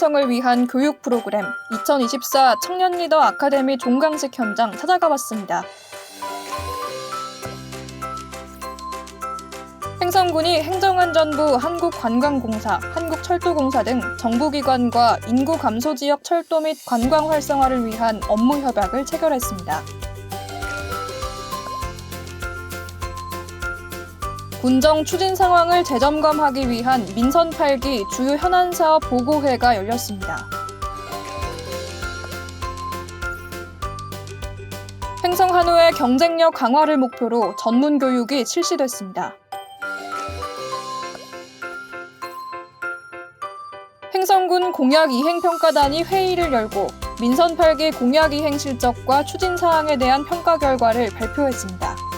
양성을 위한 교육 프로그램 2024 청년 리더 아카데미 종강식 현장 찾아가 봤습니다. 횡성군이 행정안전부, 한국관광공사, 한국철도공사 등 정부기관과 인구 감소 지역 철도 및 관광 활성화를 위한 업무 협약을 체결했습니다. 군정 추진 상황을 재점검하기 위한 민선 8기 주요 현안 사업 보고회가 열렸습니다. 횡성 한우의 경쟁력 강화를 목표로 전문 교육이 실시됐습니다. 횡성군 공약이행평가단이 회의를 열고 민선 8기 공약이행 실적과 추진 사항에 대한 평가 결과를 발표했습니다.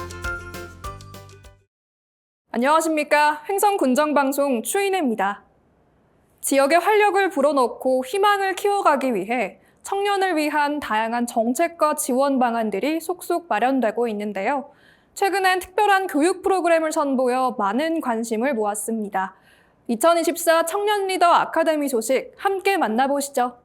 안녕하십니까. 횡성군정방송 추인혜입니다. 지역의 활력을 불어넣고 희망을 키워가기 위해 청년을 위한 다양한 정책과 지원 방안들이 속속 마련되고 있는데요. 최근엔 특별한 교육 프로그램을 선보여 많은 관심을 모았습니다. 2024 청년 리더 아카데미 소식 함께 만나보시죠.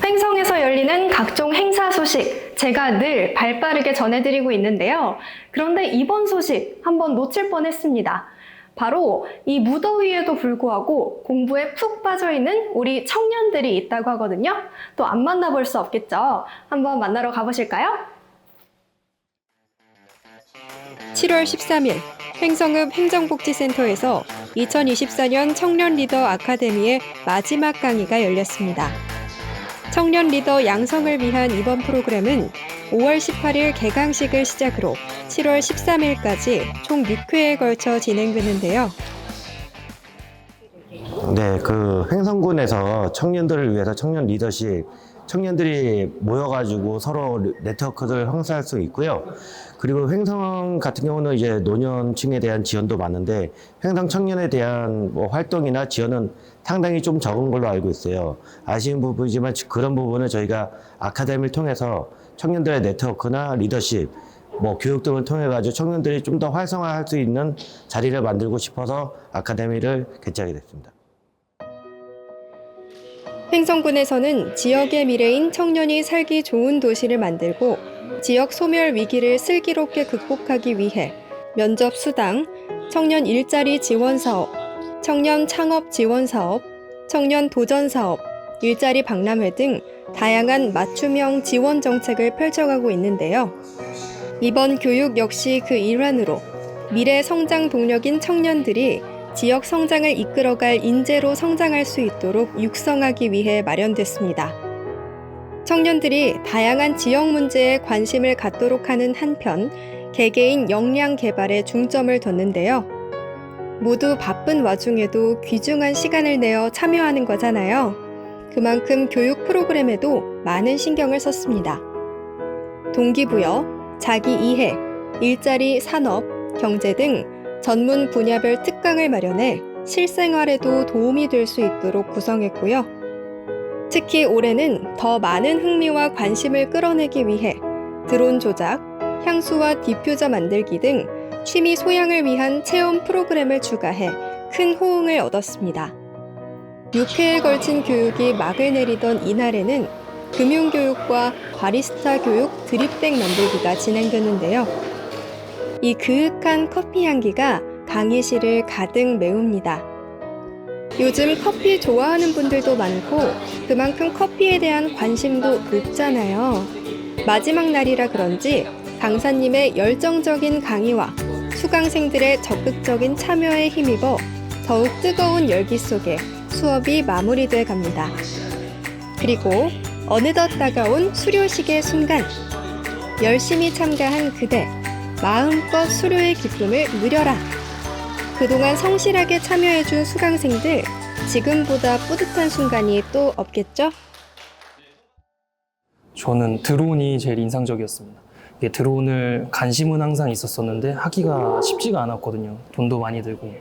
횡성에서 열리는 각종 행사 소식 제가 늘 발빠르게 전해드리고 있는데요. 그런데 이번 소식 한번 놓칠 뻔했습니다. 바로 이 무더위에도 불구하고 공부에 푹 빠져있는 우리 청년들이 있다고 하거든요. 또 안 만나볼 수 없겠죠. 한번 만나러 가보실까요? 7월 13일 횡성읍 행정복지센터에서 2024년 청년 리더 아카데미의 마지막 강의가 열렸습니다. 청년 리더 양성을 위한 이번 프로그램은 5월 18일 개강식을 시작으로 7월 13일까지 총 6회에 걸쳐 진행되는데요. 네, 횡성군에서 청년들을 위해서 청년 리더십, 청년들이 모여가지고 서로 네트워크를 형성할 수 있고요. 그리고 횡성 같은 경우는 이제 노년층에 대한 지원도 많은데 횡성 청년에 대한 활동이나 지원은 상당히 좀 적은 걸로 알고 있어요. 아쉬운 부분이지만 그런 부분을 저희가 아카데미를 통해서 청년들의 네트워크나 리더십, 교육 등을 통해 가지고 청년들이 좀 더 활성화할 수 있는 자리를 만들고 싶어서 아카데미를 개최하게 됐습니다. 횡성군에서는 지역의 미래인 청년이 살기 좋은 도시를 만들고 지역 소멸 위기를 슬기롭게 극복하기 위해 면접 수당, 청년 일자리 지원 사업, 청년 창업 지원 사업, 청년 도전 사업, 일자리 박람회 등 다양한 맞춤형 지원 정책을 펼쳐가고 있는데요. 이번 교육 역시 그 일환으로 미래 성장 동력인 청년들이 지역 성장을 이끌어갈 인재로 성장할 수 있도록 육성하기 위해 마련됐습니다. 청년들이 다양한 지역 문제에 관심을 갖도록 하는 한편 개개인 역량 개발에 중점을 뒀는데요. 모두 바쁜 와중에도 귀중한 시간을 내어 참여하는 거잖아요. 그만큼 교육 프로그램에도 많은 신경을 썼습니다. 동기부여, 자기 이해, 일자리, 산업, 경제 등 전문 분야별 특강을 마련해 실생활에도 도움이 될 수 있도록 구성했고요. 특히 올해는 더 많은 흥미와 관심을 끌어내기 위해 드론 조작, 향수와 디퓨저 만들기 등 취미 소양을 위한 체험 프로그램을 추가해 큰 호응을 얻었습니다. 6회에 걸친 교육이 막을 내리던 이날에는 금융교육과 바리스타 교육 드립백 만들기가 진행되는데요. 이 그윽한 커피 향기가 강의실을 가득 메웁니다. 요즘 커피 좋아하는 분들도 많고 그만큼 커피에 대한 관심도 높잖아요. 마지막 날이라 그런지 강사님의 열정적인 강의와 수강생들의 적극적인 참여에 힘입어 더욱 뜨거운 열기 속에 수업이 마무리돼 갑니다. 그리고 어느덧 다가온 수료식의 순간, 열심히 참가한 그대, 마음껏 수료의 기쁨을 누려라. 그동안 성실하게 참여해준 수강생들, 지금보다 뿌듯한 순간이 또 없겠죠? 저는 드론이 제일 인상적이었습니다. 이게 드론을 관심은 항상 있었었는데 하기가 쉽지가 않았거든요. 돈도 많이 들고.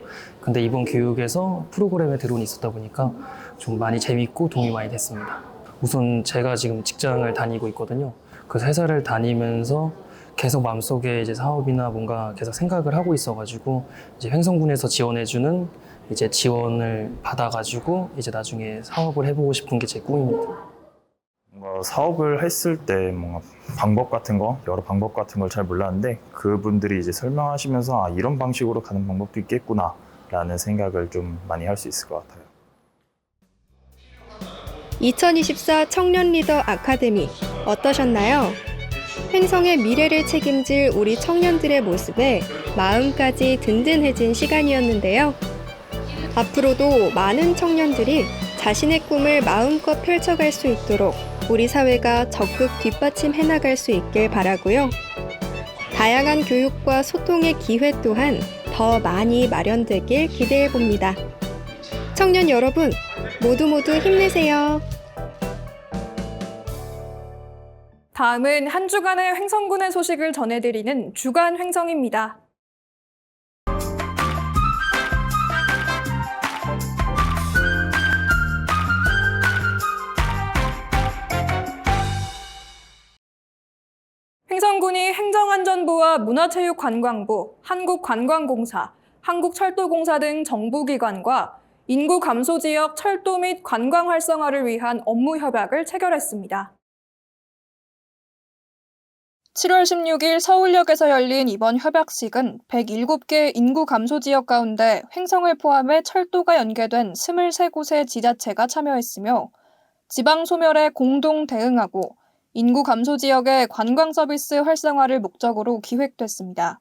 근데 이번 교육에서 프로그램에 드론이 있었다 보니까 좀 많이 재밌고 도움이 많이 됐습니다. 우선 제가 지금 직장을 다니고 있거든요. 그래서 회사를 다니면서 계속 마음속에 이제 사업이나 뭔가 계속 생각을 하고 있어가지고 이제 횡성군에서 지원해주는 이제 지원을 받아가지고 이제 나중에 사업을 해보고 싶은 게 제 꿈입니다. 뭔가 사업을 했을 때 뭔가 방법 같은 거, 여러 방법 같은 걸 잘 몰랐는데 그분들이 이제 설명하시면서 이런 방식으로 가는 방법도 있겠구나 라는 생각을 좀 많이 할 수 있을 것 같아요. 2024 청년 리더 아카데미 어떠셨나요? 횡성의 미래를 책임질 우리 청년들의 모습에 마음까지 든든해진 시간이었는데요. 앞으로도 많은 청년들이 자신의 꿈을 마음껏 펼쳐갈 수 있도록 우리 사회가 적극 뒷받침해 나갈 수 있길 바라고요. 다양한 교육과 소통의 기회 또한 더 많이 마련되길 기대해 봅니다. 청년 여러분, 모두 힘내세요. 다음은 한 주간의 횡성군의 소식을 전해드리는 주간 횡성입니다. 횡성군이 행정안전부와 문화체육관광부, 한국관광공사, 한국철도공사 등 정부기관과 인구 감소 지역 철도 및 관광 활성화를 위한 업무 협약을 체결했습니다. 7월 16일 서울역에서 열린 이번 협약식은 107개 인구 감소 지역 가운데 횡성을 포함해 철도가 연계된 23곳의 지자체가 참여했으며 지방 소멸에 공동 대응하고 인구 감소 지역의 관광 서비스 활성화를 목적으로 기획됐습니다.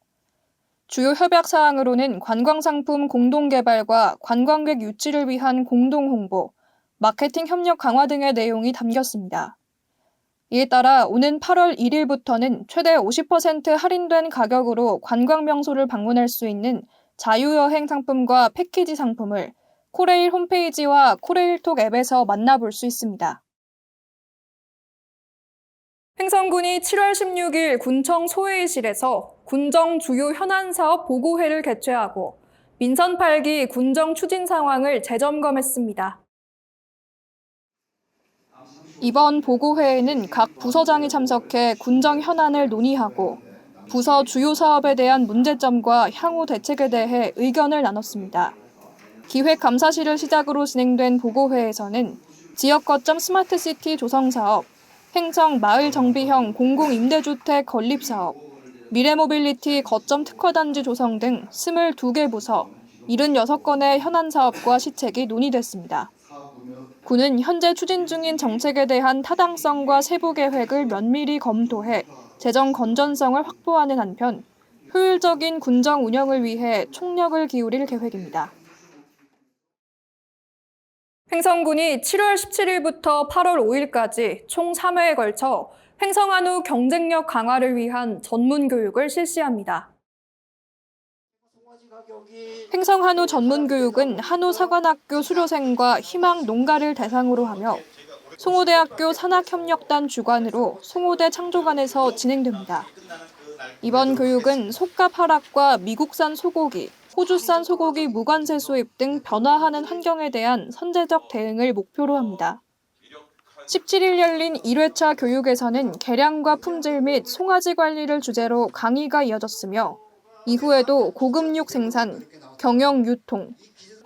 주요 협약 사항으로는 관광 상품 공동 개발과 관광객 유치를 위한 공동 홍보, 마케팅 협력 강화 등의 내용이 담겼습니다. 이에 따라 오는 8월 1일부터는 최대 50% 할인된 가격으로 관광 명소를 방문할 수 있는 자유여행 상품과 패키지 상품을 코레일 홈페이지와 코레일톡 앱에서 만나볼 수 있습니다. 횡성군이 7월 16일 군청 소회의실에서 군정 주요 현안 사업 보고회를 개최하고 민선 8기 군정 추진 상황을 재점검했습니다. 이번 보고회에는 각 부서장이 참석해 군정 현안을 논의하고 부서 주요 사업에 대한 문제점과 향후 대책에 대해 의견을 나눴습니다. 기획감사실을 시작으로 진행된 보고회에서는 지역 거점 스마트시티 조성 사업, 횡성 마을 정비형 공공임대주택 건립 사업, 미래모빌리티 거점 특화단지 조성 등 22개 부서, 76건의 현안 사업과 시책이 논의됐습니다. 군은 현재 추진 중인 정책에 대한 타당성과 세부 계획을 면밀히 검토해 재정 건전성을 확보하는 한편 효율적인 군정 운영을 위해 총력을 기울일 계획입니다. 횡성군이 7월 17일부터 8월 5일까지 총 3회에 걸쳐 횡성 한우 경쟁력 강화를 위한 전문 교육을 실시합니다. 횡성 한우 전문 교육은 한우사관학교 수료생과 희망 농가를 대상으로 하며 송호대학교 산학협력단 주관으로 송호대 창조관에서 진행됩니다. 이번 교육은 속값 하락과 미국산 소고기, 호주산 소고기 무관세 수입 등 변화하는 환경에 대한 선제적 대응을 목표로 합니다. 17일 열린 1회차 교육에서는 개량과 품질 및 송아지 관리를 주제로 강의가 이어졌으며 이후에도 고급육 생산, 경영 유통,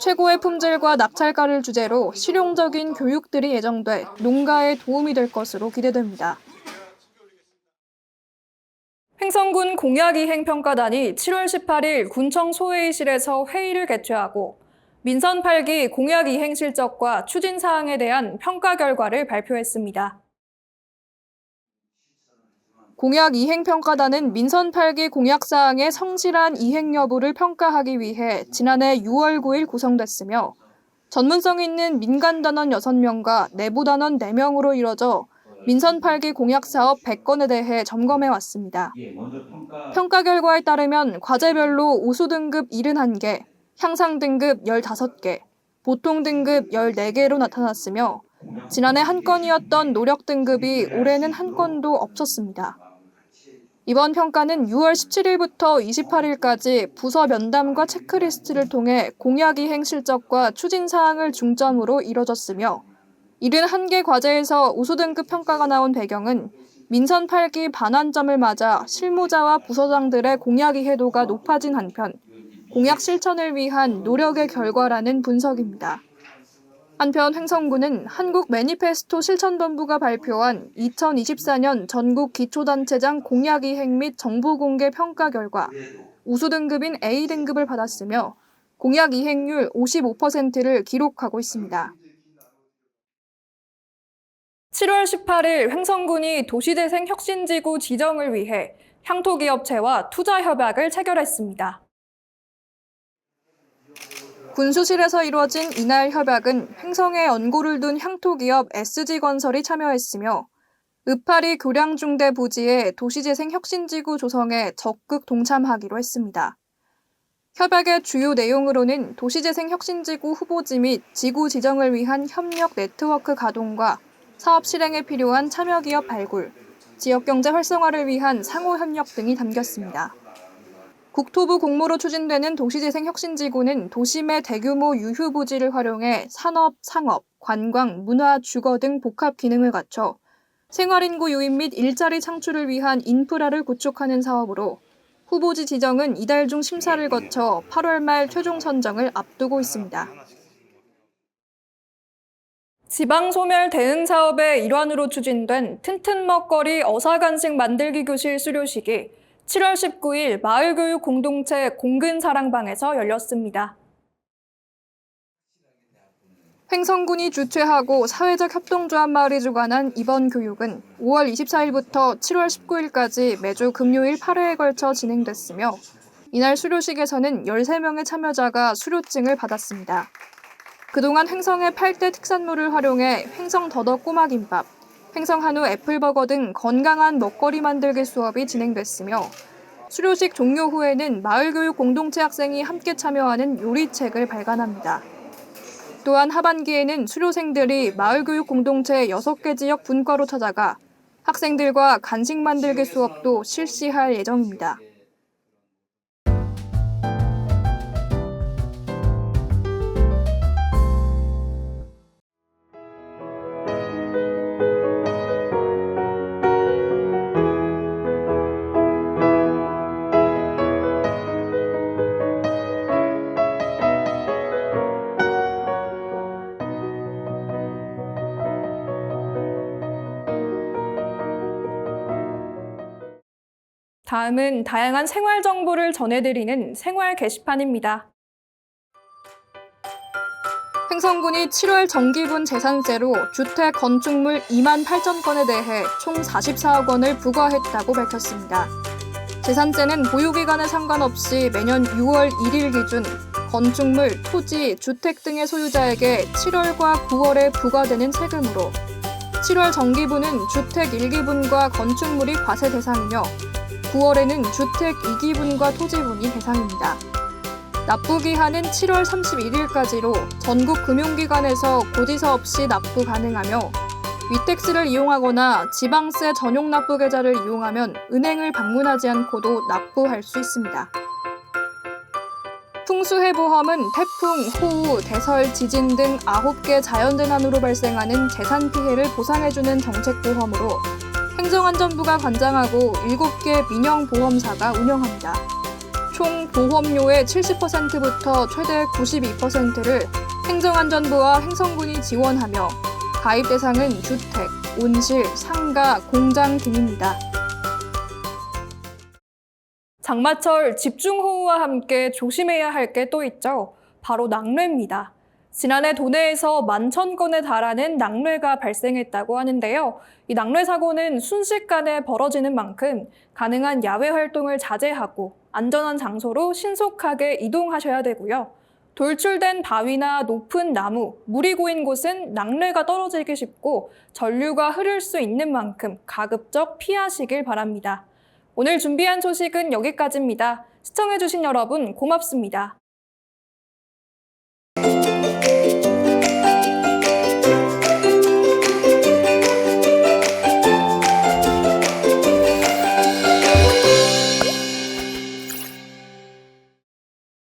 최고의 품질과 낙찰가를 주제로 실용적인 교육들이 예정돼 농가에 도움이 될 것으로 기대됩니다. 횡성군 공약이행평가단이 7월 18일 군청 소회의실에서 회의를 개최하고 민선 8기 공약이행 실적과 추진 사항에 대한 평가 결과를 발표했습니다. 공약이행평가단은 민선 8기 공약사항의 성실한 이행 여부를 평가하기 위해 지난해 6월 9일 구성됐으며 전문성 있는 민간단원 6명과 내부단원 4명으로 이뤄져 민선 8기 공약사업 100건에 대해 점검해왔습니다. 평가 결과에 따르면 과제별로 우수 등급 71개, 향상 등급 15개, 보통 등급 14개로 나타났으며 지난해 한 건이었던 노력 등급이 올해는 한 건도 없었습니다. 이번 평가는 6월 17일부터 28일까지 부서 면담과 체크리스트를 통해 공약 이행 실적과 추진 사항을 중점으로 이뤄졌으며 71개 과제에서 우수 등급 평가가 나온 배경은 민선 8기 반환점을 맞아 실무자와 부서장들의 공약 이해도가 높아진 한편 공약 실천을 위한 노력의 결과라는 분석입니다. 한편 횡성군은 한국 매니페스토 실천본부가 발표한 2024년 전국 기초단체장 공약 이행 및 정보 공개 평가 결과 우수 등급인 A등급을 받았으며 공약 이행률 55%를 기록하고 있습니다. 7월 18일 횡성군이 도시재생 혁신지구 지정을 위해 향토기업체와 투자협약을 체결했습니다. 군수실에서 이루어진 이날 협약은 횡성에 연고를 둔 향토기업 SG건설이 참여했으며 으파리 교량중대 부지의 도시재생 혁신지구 조성에 적극 동참하기로 했습니다. 협약의 주요 내용으로는 도시재생 혁신지구 후보지 및 지구 지정을 위한 협력 네트워크 가동과 사업 실행에 필요한 참여기업 발굴, 지역경제 활성화를 위한 상호협력 등이 담겼습니다. 국토부 공모로 추진되는 도시재생 혁신지구는 도심의 대규모 유휴부지를 활용해 산업, 상업, 관광, 문화, 주거 등 복합 기능을 갖춰 생활인구 유입 및 일자리 창출을 위한 인프라를 구축하는 사업으로 후보지 지정은 이달 중 심사를 거쳐 8월 말 최종 선정을 앞두고 있습니다. 지방소멸 대응 사업의 일환으로 추진된 튼튼 먹거리 어사간식 만들기 교실 수료식이 7월 19일 마을교육 공동체 공근사랑방에서 열렸습니다. 횡성군이 주최하고 사회적 협동조합 마을이 주관한 이번 교육은 5월 24일부터 7월 19일까지 매주 금요일 8회에 걸쳐 진행됐으며 이날 수료식에서는 13명의 참여자가 수료증을 받았습니다. 그동안 횡성의 8대 특산물을 활용해 횡성 더덕 꼬마김밥, 횡성 한우 애플버거 등 건강한 먹거리 만들기 수업이 진행됐으며 수료식 종료 후에는 마을교육 공동체 학생이 함께 참여하는 요리책을 발간합니다. 또한 하반기에는 수료생들이 마을교육 공동체 6개 지역 분과로 찾아가 학생들과 간식 만들기 수업도 실시할 예정입니다. 다음은 다양한 생활 정보를 전해드리는 생활 게시판입니다. 횡성군이 7월 정기분 재산세로 주택 건축물 2만 8천 건에 대해 총 44억 원을 부과했다고 밝혔습니다. 재산세는 보유기간에 상관없이 매년 6월 1일 기준 건축물, 토지, 주택 등의 소유자에게 7월과 9월에 부과되는 세금으로 7월 정기분은 주택 1기분과 건축물이 과세 대상이며 9월에는 주택 2기분과 토지분이 대상입니다. 납부기한은 7월 31일까지로 전국 금융기관에서 고지서 없이 납부 가능하며 위택스를 이용하거나 지방세 전용 납부 계좌를 이용하면 은행을 방문하지 않고도 납부할 수 있습니다. 풍수해보험은 태풍, 호우, 대설, 지진 등 9개 자연재난으로 발생하는 재산 피해를 보상해주는 정책보험으로 행정안전부가 관장하고 7개 민영보험사가 운영합니다. 총 보험료의 70%부터 최대 92%를 행정안전부와 횡성군이 지원하며 가입 대상은 주택, 온실, 상가, 공장 등입니다. 장마철 집중호우와 함께 조심해야 할 게 또 있죠. 바로 낙뢰입니다. 지난해 도내에서 11,000건에 달하는 낙뢰가 발생했다고 하는데요. 이 낙뢰 사고는 순식간에 벌어지는 만큼 가능한 야외 활동을 자제하고 안전한 장소로 신속하게 이동하셔야 되고요. 돌출된 바위나 높은 나무, 물이 고인 곳은 낙뢰가 떨어지기 쉽고 전류가 흐를 수 있는 만큼 가급적 피하시길 바랍니다. 오늘 준비한 소식은 여기까지입니다. 시청해주신 여러분 고맙습니다.